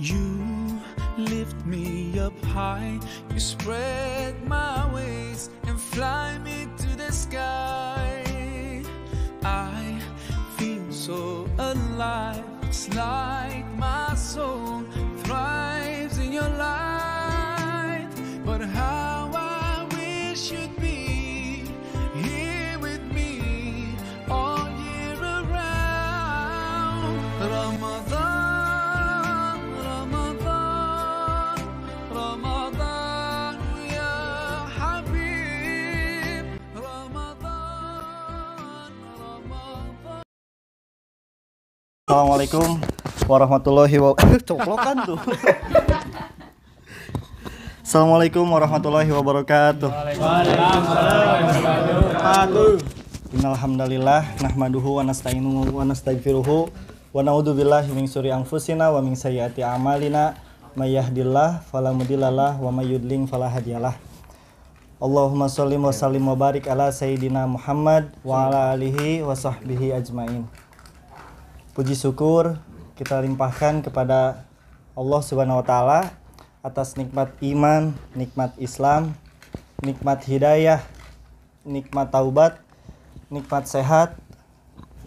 You lift me up high, you spread my wings and fly me to the sky. I feel so alive, it's like my soul thrives in your light. But how I wish you'd be here with me all year around. Ramadan, Ramadan, Ramadan, ya Habib. Ramadan, Ramadan. Assalamualaikum warahmatullahi wabarakatuh. Coplokan tuh. Assalamualaikum warahmatullahi wabarakatuh. Innal hamdalillah nahmaduhu wa nasta'inuhu wa nastaghfiruhu wa na'udzubillahi min syururi anfusina wa min sayyiati a'malina may yahdihillahu fala mudhillalah wa may yudlil fala hadiyalah. Allahumma shalli wa sallim wa barik ala sayyidina Muhammad wa ala alihi wa sahbihi ajmain. Puji syukur kita limpahkan kepada Allah Subhanahu wa taala atas nikmat iman, nikmat Islam, nikmat hidayah, nikmat taubat, nikmat sehat,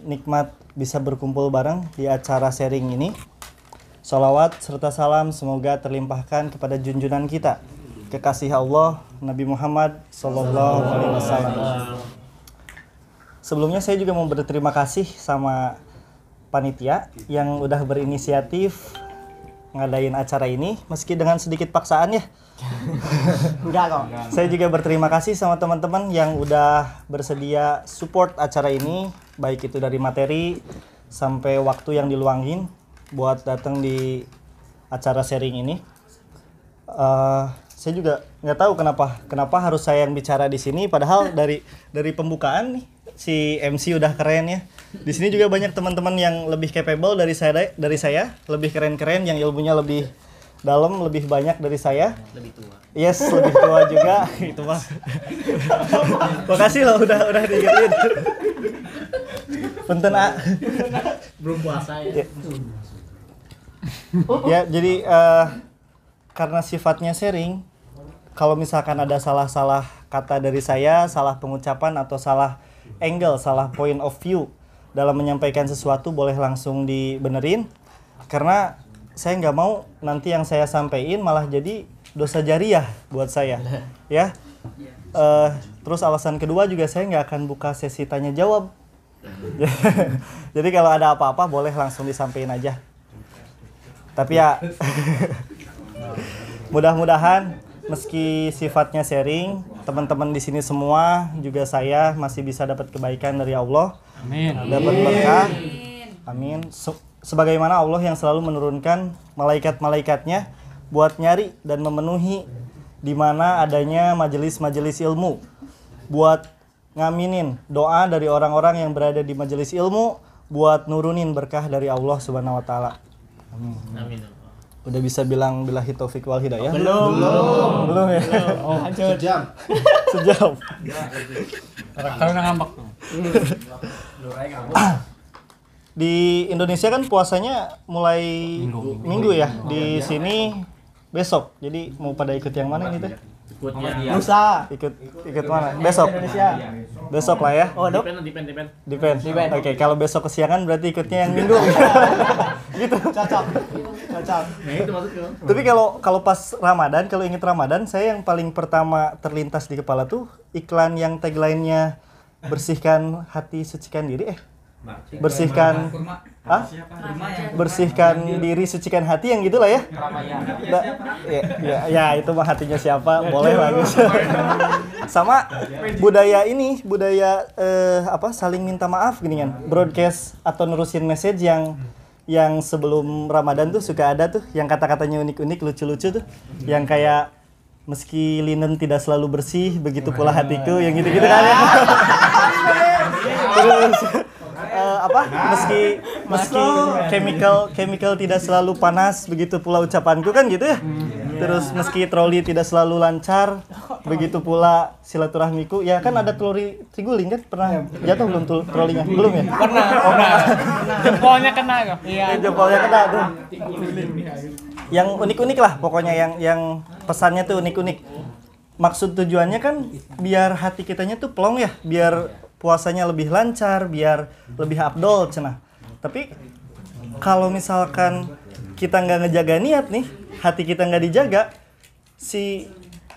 nikmat bisa berkumpul bareng di acara sharing ini. Shalawat serta salam semoga terlimpahkan kepada junjungan kita, kekasih Allah Nabi Muhammad sallallahu alaihi wasallam. Sebelumnya saya juga mau berterima kasih sama panitia yang udah berinisiatif ngadain acara ini meski dengan sedikit paksaan ya. Enggak kok. Saya juga berterima kasih sama teman-teman yang udah bersedia support acara ini, baik itu dari materi sampai waktu yang diluangin buat datang di acara sharing ini. Saya juga nggak tahu kenapa harus saya yang bicara di sini, padahal dari pembukaan nih si MC udah keren ya. Di sini juga banyak teman-teman yang lebih capable dari saya, lebih keren-keren, yang ilmunya lebih dalam, lebih banyak dari saya. Lebih tua. Yes, lebih tua juga. Itu mah. Makasih loh udah diingetin. Punten A. Belum puasa ya. Ya, jadi karena sifatnya sharing, kalau misalkan ada salah-salah kata dari saya, salah pengucapan atau salah angle, salah point of view dalam menyampaikan sesuatu, boleh langsung dibenerin, karena saya nggak mau nanti yang saya sampaikan malah jadi dosa jariah buat saya ya. Terus alasan kedua juga, saya nggak akan buka sesi tanya jawab. Jadi kalau ada apa-apa boleh langsung disampaikan aja, tapi ya mudah-mudahan meski sifatnya sharing, teman-teman di sini semua juga saya masih bisa dapat kebaikan dari Allah. Amin. Dapat berkah. Amin. Sebagaimana Allah yang selalu menurunkan malaikat-malaikatnya buat nyari dan memenuhi di mana adanya majelis-majelis ilmu, buat ngaminin doa dari orang-orang yang berada di majelis ilmu, buat nurunin berkah dari Allah Subhanahu wa taala. Amin. Amin. Udah bisa bilang billahi taufik wal hidayah? Belum ya. Oh, hancur. Sejam. Kalau ngambek. Di Indonesia kan puasanya mulai minggu ya. Di sini besok. Jadi mau pada ikut yang mana ini teh? Ikutnya. Lusa. Ikut mana? Besok. Besok lah ya. Oh, depend. Oke, kalau besok kesiangan berarti ikutnya yang minggu. Gitu. Cocok. Nah, itu maksudnya. Tapi kalau pas Ramadan, kalau inget Ramadan, saya yang paling pertama terlintas di kepala tuh iklan yang tagline-nya bersihkan hati, sucikan diri. Bersihkan bersihkan diri, sucikan hati, yang gitulah ya. Ya itu mah hatinya siapa, boleh bagus. Sama budaya saling minta maaf gini kan, broadcast atau nerusin message yang sebelum Ramadan tuh suka ada tuh yang kata-katanya unik-unik, lucu-lucu tuh, yang kayak meski linen tidak selalu bersih, begitu pula hatiku, yang gitu-gitu kan ya. Terus meski chemical tidak selalu panas, begitu pula ucapanku kan gitu ya. Terus meski troli tidak selalu lancar, begitu pula silaturahmiku. Ya kan ada troli triguling kan, pernah jatuh belum trolinya? Belum ya? Pernah. Jempolnya kena kok. Iya. Jempolnya kena tuh. yang unik-unik lah pokoknya yang pesannya tuh unik-unik. Maksud tujuannya kan biar hati kitanya tuh plong ya, biar puasanya lebih lancar, biar lebih afdol cenah. Tapi kalau misalkan kita nggak ngejaga niat nih, hati kita nggak dijaga, si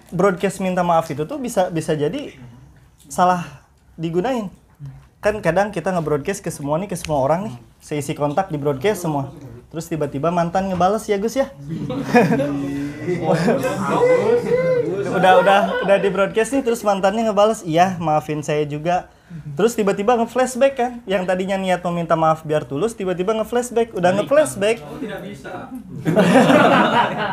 broadcast minta maaf itu tuh bisa jadi salah digunain. Kan kadang kita nge-broadcast ke semua orang nih, seisi kontak di broadcast semua. Terus tiba-tiba mantan ngebales ya Gus ya. udah di broadcast nih, terus mantannya ngebales, iya maafin saya juga. Terus tiba-tiba nge-flashback kan, yang tadinya niat meminta maaf biar tulus, tiba-tiba nge-flashback, udah nge-flashback. Tidak bisa.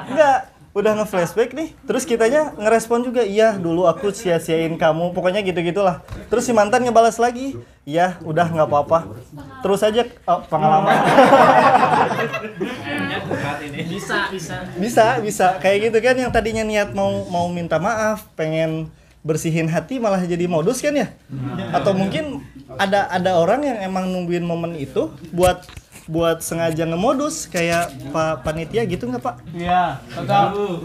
Enggak, udah nge-flashback nih, terus kitanya ngerespon juga, iya dulu aku sia-siain kamu, pokoknya gitu-gitulah. Terus si mantan ngebalas lagi, iya udah nggak apa-apa, terus aja pengalaman. bisa kayak gitu kan, yang tadinya niat mau minta maaf, pengen bersihin hati malah jadi modus kan ya. Atau mungkin ada orang yang emang nungguin momen itu buat sengaja ngemodus kayak Pak Panitia gitu nggak Pak? Iya, betul.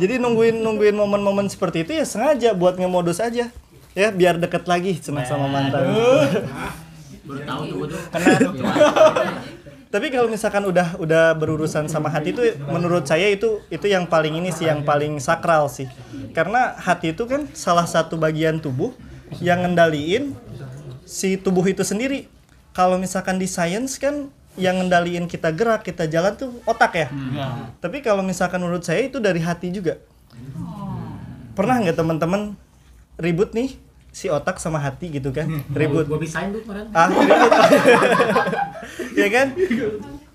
Jadi nungguin momen-momen seperti itu ya sengaja buat ngemodus aja. Ya biar deket lagi senang sama mantan. Tapi kalau misalkan udah berurusan sama hati itu, menurut saya itu yang paling ini sih, yang paling sakral sih. Karena hati itu kan salah satu bagian tubuh yang ngendaliin si tubuh itu sendiri. Kalau misalkan di sains kan yang ngendaliin kita gerak, kita jalan tuh otak ya. Tapi kalau misalkan menurut saya itu dari hati juga. Pernah nggak teman-teman ribut nih si otak sama hati gitu kan? Ribut. Gua bisain tuh kemarin. Ribut. Ya kan?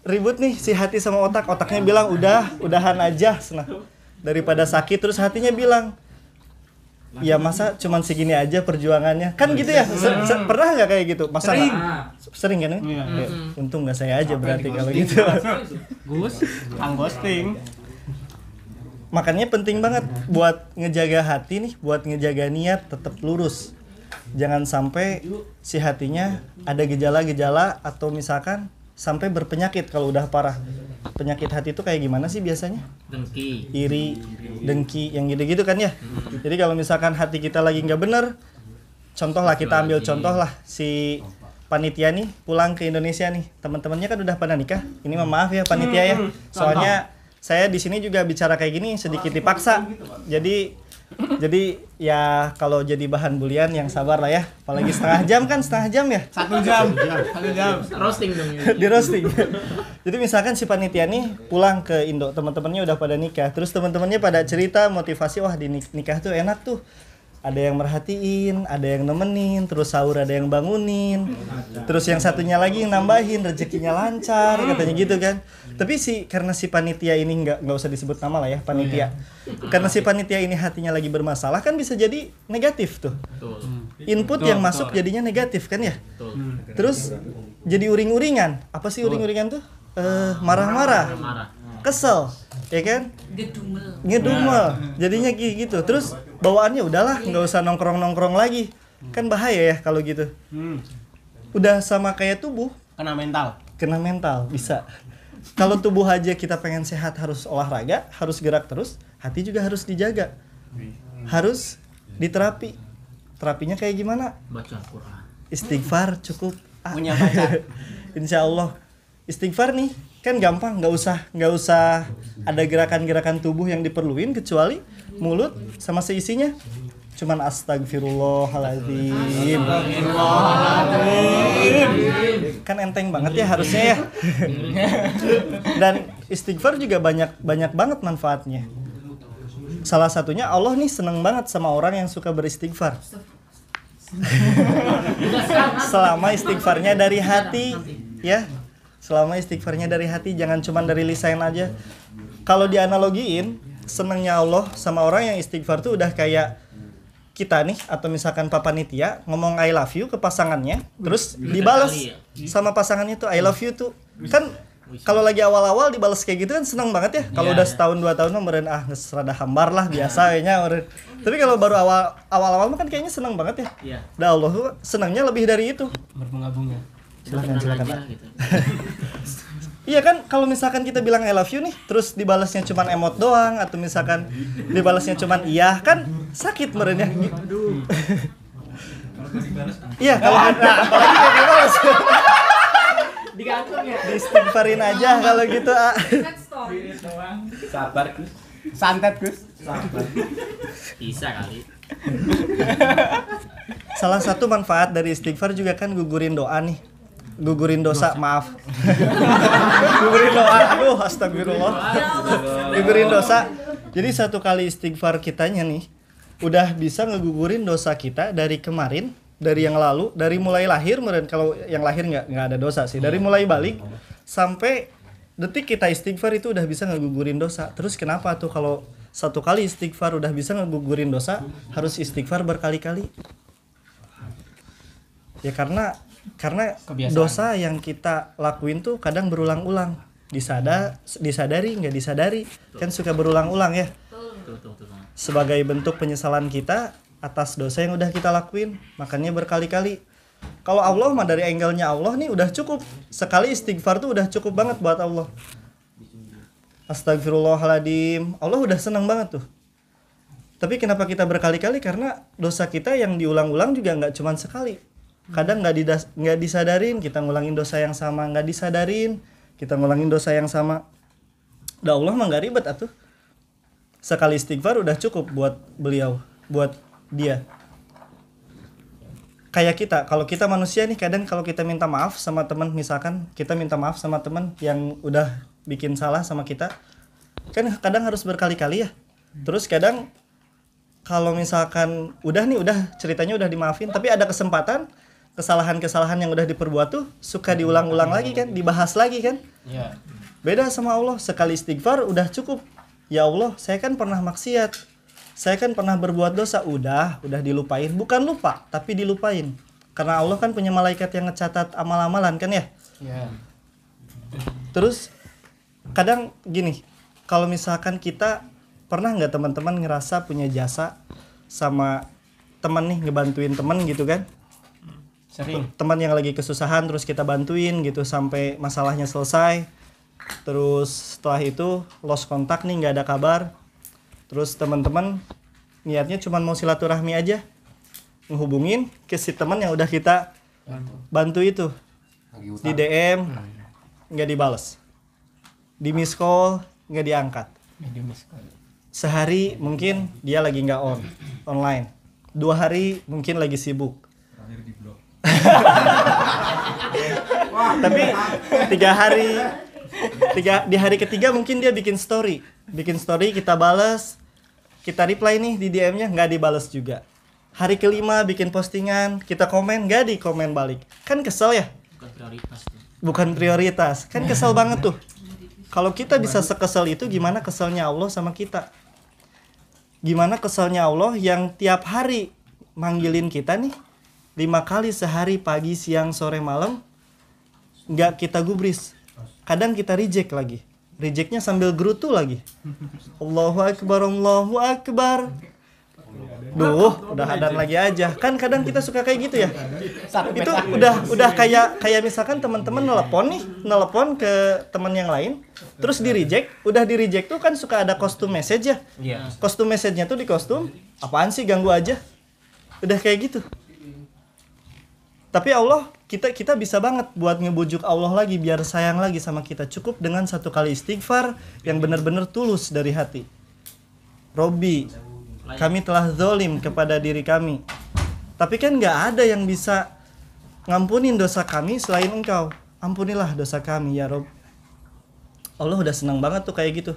Ribut nih si hati sama otak. Otaknya bilang udahan aja, senang. Daripada sakit, terus hatinya bilang, ya masa cuman segini aja perjuangannya, kan gitu ya. Pernah nggak kayak gitu? Masa sering kan? Ya? Untung nggak saya aja berarti kalau gitu. Kang ghosting. Makanya penting banget buat ngejaga hati nih, buat ngejaga niat tetap lurus. Jangan sampai si hatinya ada gejala-gejala atau misalkan sampai berpenyakit kalau udah parah. Penyakit hati itu kayak gimana sih biasanya? Dengki, Iri, dengki, yang gitu-gitu kan ya. Jadi kalau misalkan hati kita lagi nggak bener, contoh lah, kita ambil contoh lah si panitia nih pulang ke Indonesia nih, teman-temannya kan udah pada nikah. Ini mah maaf ya panitia ya, soalnya saya di sini juga bicara kayak gini sedikit dipaksa. Jadi ya kalau jadi bahan bulian yang sabar lah ya. Apalagi setengah jam ya. 1 jam. Roasting dong. Di roasting. Jadi misalkan si panitia nih pulang ke Indo, teman-temannya udah pada nikah. Terus teman-temannya pada cerita motivasi, wah di nikah tuh enak tuh. Ada yang merhatiin, ada yang nemenin, terus sahur ada yang bangunin. Terus yang satunya lagi yang nambahin, rezekinya lancar, katanya gitu kan. Tapi karena si panitia ini nggak usah disebut nama lah ya, panitia. Karena si panitia ini hatinya lagi bermasalah kan bisa jadi negatif tuh. Input yang masuk jadinya negatif kan ya. Terus jadi uring-uringan. Apa sih uring-uringan tuh? Marah-marah. Kesel, ya kan? Ngedumel. Jadinya gitu. Terus bawaannya udahlah, nggak usah nongkrong lagi. Kan bahaya ya kalau gitu. Udah sama kayak tubuh. Kena mental bisa. Kalau tubuh aja kita pengen sehat harus olahraga, harus gerak terus, hati juga harus dijaga. Harus diterapi. Terapinya kayak gimana? Baca Al-Quran. Istighfar cukup. Punya pacar. Insya Allah. Istighfar nih kan gampang, nggak usah ada gerakan-gerakan tubuh yang diperluin kecuali mulut sama seisinya. Cuman astagfirullahaladzim. Kan enteng banget ya harusnya ya. Dan istighfar juga banyak banget manfaatnya. Salah satunya Allah nih seneng banget sama orang yang suka beristighfar. Selama istighfarnya dari hati ya. Selama istighfarnya dari hati, jangan cuma dari lisan aja. Kalau dianalogiin, senengnya Allah sama orang yang istighfar tuh udah kayak kita nih, atau misalkan Pak Panitia ngomong I love you ke pasangannya, terus dibalas sama pasangannya tuh I love you tuh. Kan kalau lagi awal-awal dibalas kayak gitu kan seneng banget ya. Kalau udah setahun 2 tahun mah meureun rada hambar lah biasa kayaknya meureun. Tapi kalau baru awal-awal mah kan kayaknya seneng banget ya. Udah Allah tuh senangnya lebih dari itu. Berbunga-bunga. Silakan, Tenang silakan. aja, Ak. gitu. Iya kan, kalau misalkan kita bilang I love you nih, terus dibalasnya cuman emot doang, atau misalkan dibalasnya cuman iya, kan sakit merenya. Iya, kalau ada apalagi nggak dibalas. Digantung ya. Diistighfarin aja kalau gitu. Ah. Sabar Gus. Santet Gus. Bisa kali. Salah satu manfaat dari istighfar juga kan gugurin doa nih. Gugurin dosa, maaf. Gugurin doa, aduh astagfirullah. Gugurin dosa. Jadi satu kali istighfar kitanya nih udah bisa ngegugurin dosa kita dari kemarin, dari yang lalu, dari mulai lahir, meren kalau yang lahir nggak ada dosa sih. Dari mulai balik sampai detik kita istighfar itu udah bisa ngegugurin dosa. Terus kenapa tuh kalau satu kali istighfar udah bisa ngegugurin dosa, harus istighfar berkali-kali? Ya karena Kebiasaan. dosa yang kita lakuin tuh kadang berulang-ulang, disadari nggak disadari, kan suka berulang-ulang ya. Tuh. Sebagai bentuk penyesalan kita atas dosa yang udah kita lakuin, makanya berkali-kali. Kalau Allah mah dari angle-nya Allah nih udah cukup, sekali istighfar tuh udah cukup banget buat Allah. Astagfirullahaladzim, Allah udah senang banget tuh. Tapi kenapa kita berkali-kali? Karena dosa kita yang diulang-ulang juga nggak cuma sekali. Kadang nggak disadarin, kita ngulangin dosa yang sama, nggak disadarin, kita ngulangin dosa yang sama. Udah Allah mah nggak ribet atuh. Sekali istighfar udah cukup buat beliau, buat dia. Kayak kita, kalau kita manusia nih kadang kalau kita minta maaf sama teman, misalkan kita minta maaf sama teman yang udah bikin salah sama kita, kan kadang harus berkali-kali ya. Terus kadang kalau misalkan udah ceritanya udah dimaafin, tapi ada kesempatan kesalahan-kesalahan yang udah diperbuat tuh suka diulang-ulang lagi kan, dibahas lagi kan. Iya. Beda sama Allah, sekali istighfar udah cukup. Ya Allah, saya kan pernah maksiat, saya kan pernah berbuat dosa, udah dilupain. Bukan lupa, tapi dilupain. Karena Allah kan punya malaikat yang ngecatat amal-amalan kan ya. Iya. Terus kadang gini, kalau misalkan kita pernah nggak teman-teman ngerasa punya jasa sama teman nih, ngebantuin teman gitu kan? Sering. Teman yang lagi kesusahan terus kita bantuin gitu sampai masalahnya selesai. Terus setelah itu lost kontak nih, nggak ada kabar. Terus teman-teman niatnya cuma mau silaturahmi aja, ngehubungin ke si teman yang udah kita bantu itu, di DM nggak dibales, di miss call nggak diangkat. Medium sekali. Sehari mungkin dia lagi nggak online, 2 hari mungkin lagi sibuk. Tapi 3 hari, di hari ketiga mungkin dia bikin story kita balas, kita reply nih di DM-nya, nggak dibales juga. Hari kelima bikin postingan, kita komen, nggak di komen balik, kan kesel ya. Bukan prioritas, kan kesel banget tuh. Kalau kita bisa sekesel itu, gimana keselnya Allah sama kita? Gimana keselnya Allah yang tiap hari manggilin kita nih 5 kali sehari, pagi, siang, sore, malam, nggak kita gubris. Kadang kita reject lagi. Rejectnya sambil gerutu lagi. Allahu Akbar, Allahu Akbar. Duh, udah adan lagi aja. Kan kadang kita suka kayak gitu ya. Itu udah kayak misalkan teman-teman nelepon ke teman yang lain, terus di reject. Udah di reject tuh kan suka ada kostum message ya. Iya. Kostum message-nya tuh di kostum, apaan sih, ganggu aja. Udah kayak gitu. Tapi Allah, kita bisa banget buat ngebujuk Allah lagi biar sayang lagi sama kita. Cukup dengan 1 kali istighfar yang benar-benar tulus dari hati. Robbi, kami telah zolim kepada diri kami. Tapi kan nggak ada yang bisa ngampunin dosa kami selain Engkau. Ampunilah dosa kami ya Rob. Allah udah senang banget tuh kayak gitu.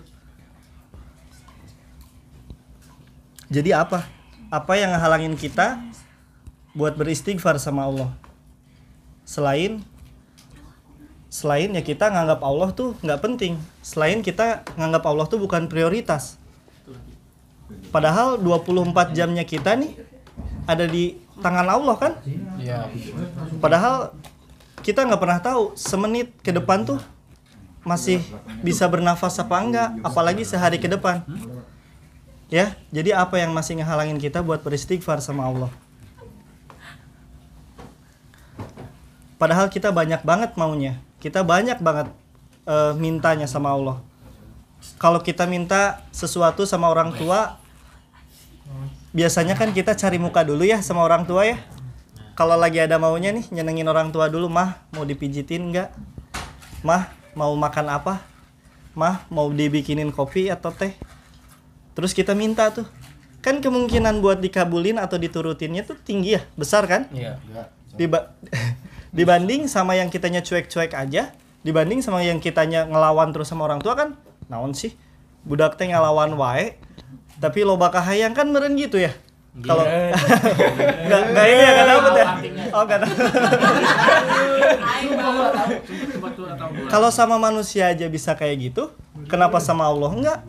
Jadi apa? Apa yang ngehalangin kita buat beristighfar sama Allah? Selain ya kita nganggap Allah tuh nggak penting. Selain kita nganggap Allah tuh bukan prioritas. Padahal 24 jamnya kita nih ada di tangan Allah kan? Iya. Padahal kita nggak pernah tahu semenit ke depan tuh masih bisa bernafas apa enggak, apalagi sehari ke depan. Ya, jadi apa yang masih ngehalangin kita buat beristighfar sama Allah? Padahal kita banyak banget maunya. Kita banyak banget mintanya sama Allah. Kalau kita minta sesuatu sama orang tua, biasanya kan kita cari muka dulu ya sama orang tua ya. Kalau lagi ada maunya nih, nyenengin orang tua dulu. Mah, mau dipijitin nggak? Mah, mau makan apa? Mah, mau dibikinin kopi atau teh? Terus kita minta tuh. Kan kemungkinan buat dikabulin atau diturutinnya tuh tinggi ya, besar kan? Iya. Dibanding sama yang kitanya cuek-cuek aja, dibanding sama yang kitanya ngelawan terus sama orang tua kan, naon sih? Budak teh ngelawan wae, tapi loba kahayang kan meureun gitu ya. Kalau enggak ini ya enggak dapet ya. Oh enggak dapet. Kalau sama manusia aja bisa kayak gitu, kenapa sama Allah enggak?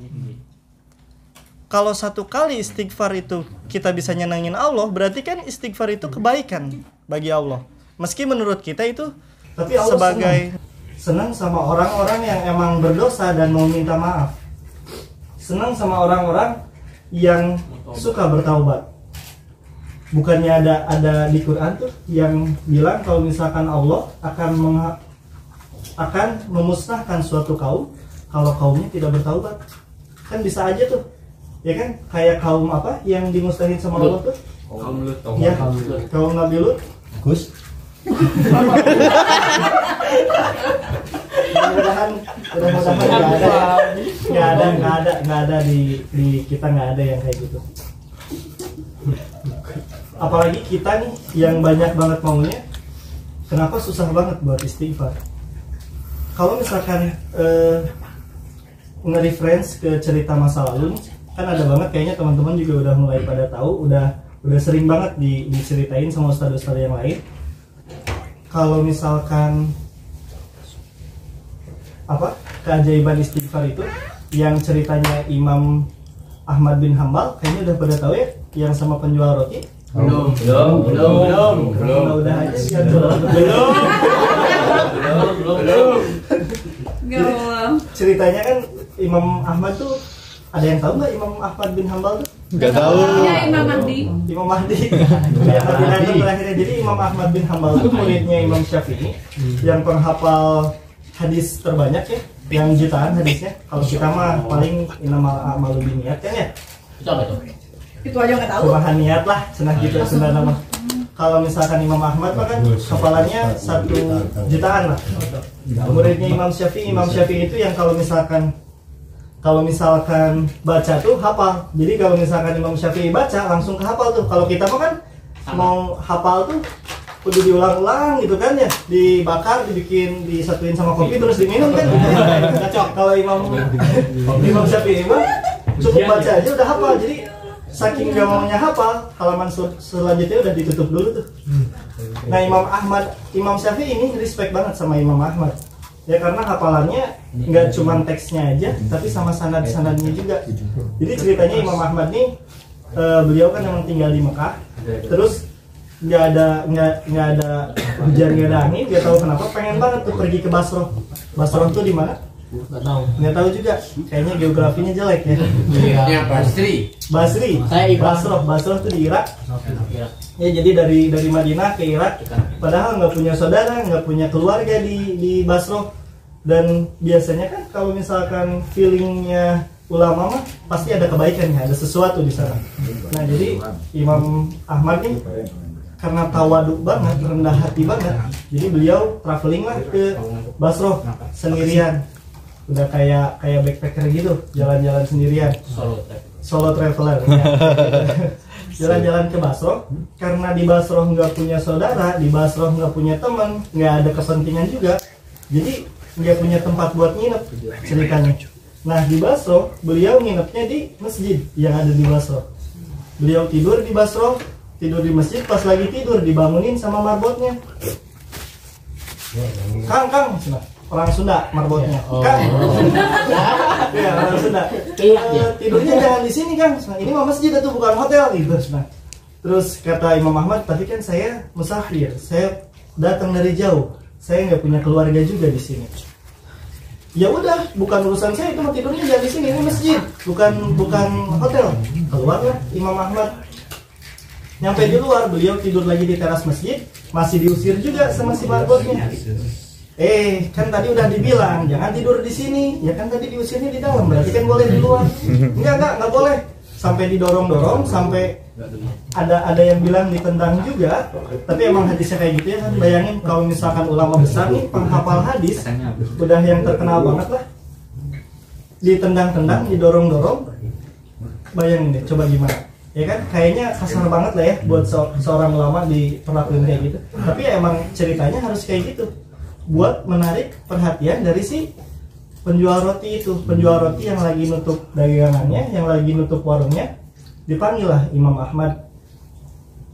Kalau satu kali istighfar itu kita bisa nyenengin Allah, berarti kan istighfar itu kebaikan bagi Allah. Meski menurut kita itu tapi Allah sebagai senang sama orang-orang yang emang berdosa dan mau minta maaf. Senang sama orang-orang yang suka bertaubat. Bukannya ada di Quran tuh yang bilang kalau misalkan Allah akan memusnahkan suatu kaum kalau kaumnya tidak bertaubat. Kan bisa aja tuh. Ya kan kayak kaum apa yang dimusnahin sama Allah tuh? Kaum Lut. Ya, kaum Nabi Lut. Gus. mudah-mudahan nggak ada di kita, nggak ada yang kayak gitu. Apalagi kita nih yang banyak banget maunya, kenapa susah banget buat istighfar? Kalau misalkan nge-reference ke cerita masa lalu nih, kan ada banget kayaknya teman-teman juga udah mulai pada tahu, udah sering banget diceritain sama ustadz-ustadz yang lain. Kalau misalkan keajaiban istighfar itu yang ceritanya Imam Ahmad bin Hambal, kayaknya udah pada tahu ya, yang sama penjual roti. Belum. Udah aja sih belum. Ceritanya kan Imam Ahmad tuh, ada yang tahu nggak Imam Ahmad bin Hambal tuh? Nggak tahu. Ya, Imam Mahdi. Terakhirnya jadi Imam Ahmad bin Hambal itu muridnya Imam Syafi'i yang penghafal hadis terbanyak ya, yang jutaan hadisnya. Kalau kita mah paling innamal a'malu binniyat kan ya. Itu apa tuh? Itu aja nggak tahu. Kumaha niat lah, cenah gitu Sunda nama. Kalau misalkan Imam Ahmad mah kan hafalannya 1 jutaan lah. Muridnya Imam Syafi'i itu yang kalau misalkan baca tuh hafal. Jadi kalau misalkan Imam Syafi'i baca langsung kehafal tuh. Kalau kita mah kan mau hafal tuh kudu diulang-ulang gitu kan ya, dibakar, disatuin sama kopi terus diminum kan. Kalau Imam Syafi'i mah cukup baca aja udah hafal. Jadi saking gak maunya hafal, halaman selanjutnya udah ditutup dulu tuh. Nah Imam Syafi'i ini respect banget sama Imam Ahmad. Ya karena hafalannya nggak cuma teksnya aja, tapi sama sanad-sanadnya juga. Jadi ceritanya Imam Ahmad nih, beliau kan emang tinggal di Mekah, terus nggak ada hujan, nggak ada angin, nggak tahu kenapa pengen banget tuh pergi ke Basroh. Basroh tuh di mana? Nggak tahu juga. Kayaknya geografinya jelek ya. Ya Basri. Basroh tuh di Irak. Ya jadi dari Madinah ke Irak, padahal nggak punya saudara, nggak punya keluarga di Basroh. Dan biasanya kan kalau misalkan feelingnya ulama mah pasti ada kebaikannya, ada sesuatu di sana. Nah jadi Imam Ahmad nih karena tawadu banget, rendah hati banget, jadi beliau traveling lah ke Basroh sendirian. Udah kayak backpacker gitu, jalan-jalan sendirian. Solo traveler. Ya. Jalan-jalan ke Basroh, karena di Basroh nggak punya saudara, di Basroh nggak punya teman, nggak ada kepentingan juga, jadi nggak punya tempat buat nginep ceritanya. Nah di Basroh, beliau nginepnya di masjid yang ada di Basroh. Beliau tidur di Basroh, tidur di masjid, pas lagi tidur dibangunin sama marbotnya. Kang, orang Sunda marbotnya. Kang. Ya, orang Sunda. Tidurnya jangan di sini, Kang. Nah, ini mah masjid itu bukan hotel gitu. Nah, terus kata Imam Ahmad, tapi kan saya musafir, saya datang dari jauh, saya nggak punya keluarga juga di sini. Ya udah, bukan urusan saya itu, mau tidurnya jangan di sini, ini masjid, bukan hotel. Keluarlah Imam Ahmad. Nyampe di luar, beliau tidur lagi di teras masjid, masih diusir juga sama si marbotnya. Kan tadi udah dibilang jangan tidur di sini, ya kan tadi diusirnya di dalam, berarti kan boleh di luar. Enggak boleh. Sampai didorong-dorong, sampai ada yang bilang ditendang juga. Tapi emang hadisnya kayak gitu ya kan. Bayangin kalau misalkan ulama besar nih, penghafal hadis, udah yang terkenal banget lah, ditendang-tendang, didorong-dorong. Bayangin deh, coba gimana? Ya kan, kayaknya kasar banget lah ya buat seorang ulama diperlakuin kayak gitu. Tapi ya emang ceritanya harus kayak gitu, buat menarik perhatian dari si penjual roti itu. Penjual roti yang lagi nutup dagangannya, yang lagi nutup warungnya, dipanggil lah Imam Ahmad.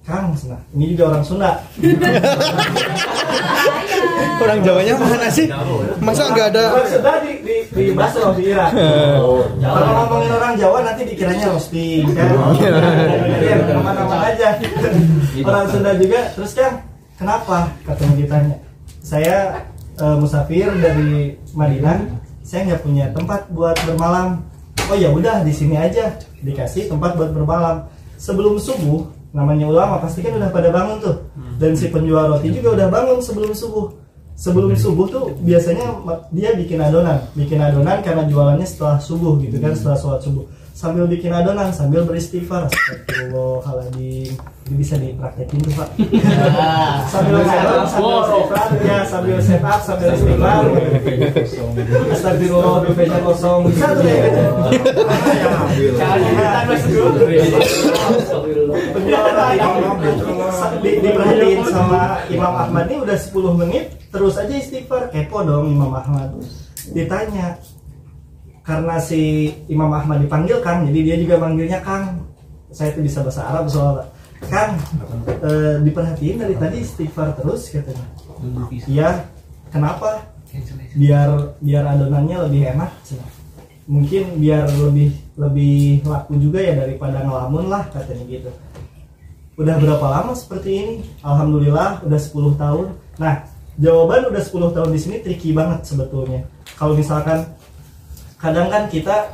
Kang, nah, ini juga orang Sunda. Orang Jawanya mana sih? Masa nggak ada? Orang Sunda di Basro, di Irak. Kalau ngomongin orang Jawa nanti dikiranya roasting kan. Jadi kemana-mana aja. Orang Sunda juga. Terus Kang, kenapa? Katanya ditanya. Saya musafir dari Madinah, saya nggak punya tempat buat bermalam. Oh ya udah, di sini aja dikasih tempat buat bermalam. Sebelum subuh, namanya ulama pasti kan udah pada bangun tuh. Dan si penjual roti juga udah bangun sebelum subuh. Sebelum subuh tuh biasanya dia bikin adonan karena jualannya setelah subuh gitu kan, setelah sholat subuh. Sambil bikin adonan, sambil beristighfar. Astagfirullahaladzim. Ini bisa dipraktekin tuh Pak. Sambil istighfar, ya sambil set up, sambil istighfar. Astagfirullah, dompetnya kosong. Bisa tuh kayak gitu. Diperhatiin sama Imam Ahmad ini udah 10 menit, terus aja istighfar. Kepo dong Imam Ahmad. Ditanya, karena si Imam Ahmad dipanggil Kang, jadi dia juga manggilnya Kang. Saya tuh bisa bahasa Arab soalnya. Kang, diperhatiin dari tadi istighfar terus katanya. Iya, kenapa? Biar adonannya lebih enak. Mungkin biar lebih laku juga ya daripada ngelamun lah katanya gitu. Udah berapa lama seperti ini? Alhamdulillah udah 10 tahun. Nah, jawaban udah 10 tahun di sini tricky banget sebetulnya. Kalau misalkan kadang kan kita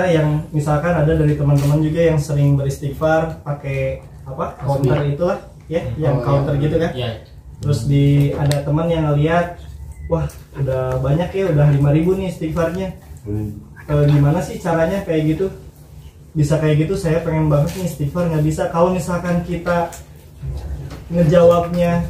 yang misalkan ada dari teman-teman juga yang sering beristighfar pakai apa counter itulah ya, yang counter gitu kan. Terus ada teman yang ngeliat, wah udah banyak ya, udah 5.000 nih istighfarnya. Gimana sih caranya kayak gitu? Bisa kayak gitu, saya pengen banget nih istighfar, nggak bisa. Kalau misalkan kita ngejawabnya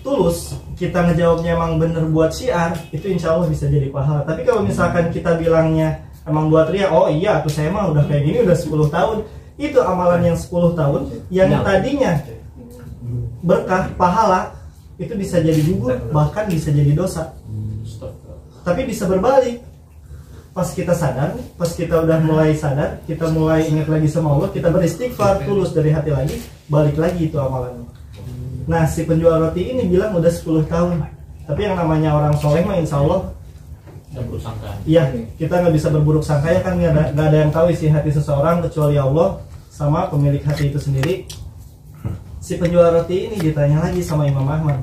tulus, kita ngejawabnya emang bener buat syiar, itu insya Allah bisa jadi pahala. Tapi kalau misalkan kita bilangnya emang buat ria, oh iya tuh saya mah udah kayak gini udah 10 tahun, itu amalan yang 10 tahun yang tadinya berkah pahala itu bisa jadi gugur, bahkan bisa jadi dosa. Tapi bisa berbalik. Pas kita sadar, pas kita udah mulai sadar, kita mulai ingat lagi sama Allah, kita beristighfar tulus dari hati lagi, balik lagi itu amalannya. Nah, si penjual roti ini bilang udah 10 tahun. Tapi yang namanya orang soleh mah insya Allah buruk sangka. Iya, kita nggak bisa berburuk sangka ya kan, nggak ada yang tahu isi hati seseorang kecuali Allah sama pemilik hati itu sendiri. Si penjual roti ini ditanya lagi sama Imam Ahmad.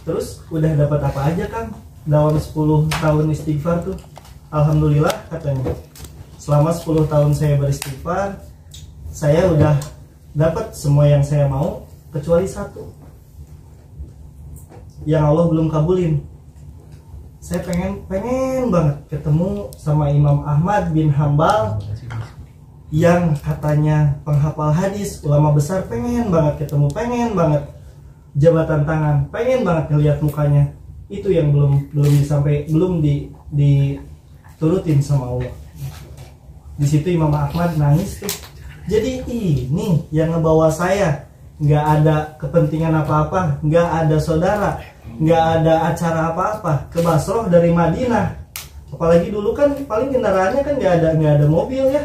Terus udah dapat apa aja Kang dalam 10 tahun istighfar tuh? Alhamdulillah katanya. Selama 10 tahun saya beristighfar, saya udah dapat semua yang saya mau kecuali satu yang Allah belum kabulin. Saya pengen banget ketemu sama Imam Ahmad bin Hambal yang katanya penghafal hadis, ulama besar, pengen banget ketemu, pengen banget jabatan tangan, pengen banget ngeliat mukanya. Itu yang belum diturutin sama Allah. Di situ Imam Ahmad nangis tuh. Jadi ini yang ngebawa saya, nggak ada kepentingan apa-apa, nggak ada saudara, nggak ada acara apa-apa, ke Basroh dari Madinah. Apalagi dulu kan paling kendaraannya kan nggak ada mobil ya,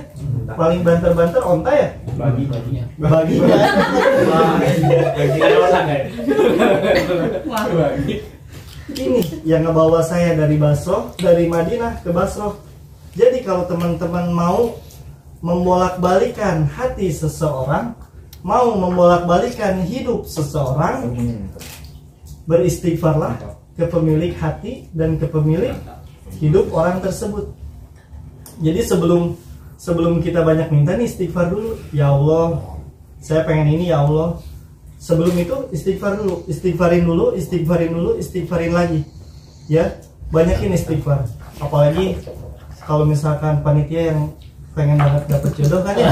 paling banter-banter onta ya, bagi ini yang ngebawa saya dari Basroh, dari Madinah ke Basroh. Jadi kalau teman-teman mau membolak-balikan hati seseorang, mau membolak-balikan hidup seseorang, beristighfarlah ke pemilik hati dan ke pemilik hidup orang tersebut. Jadi sebelum kita banyak minta nih, istighfar dulu. Ya Allah, saya pengen ini ya Allah. sebelum itu istighfar dulu, istighfarin lagi. Ya, banyakin istighfar. Apalagi kalau misalkan panitia yang pengen banget dapet jodoh kan ya.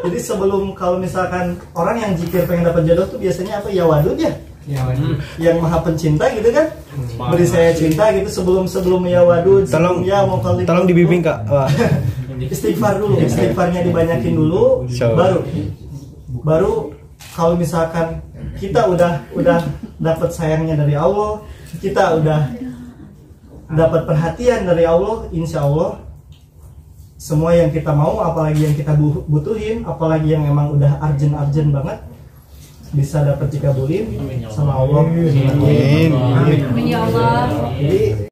Jadi sebelum kalau misalkan orang yang zikir pengen dapat jodoh tuh biasanya apa? Ya wadud ya. Ya waduh. Yang maha pencinta gitu kan. Beri saya cinta gitu sebelum ya wadud, Tolong ya mau kali. Tolong dibimbing Kak. Wah. Istighfar dulu, istighfarnya dibanyakin dulu, So. baru kalau misalkan kita udah dapat sayangnya dari Allah, kita udah dapat perhatian dari Allah, insya Allah semua yang kita mau, apalagi yang kita butuhin, apalagi yang emang udah urgent banget, bisa dapat dikabulin sama Allah. Amin. Amin ya Allah. Jadi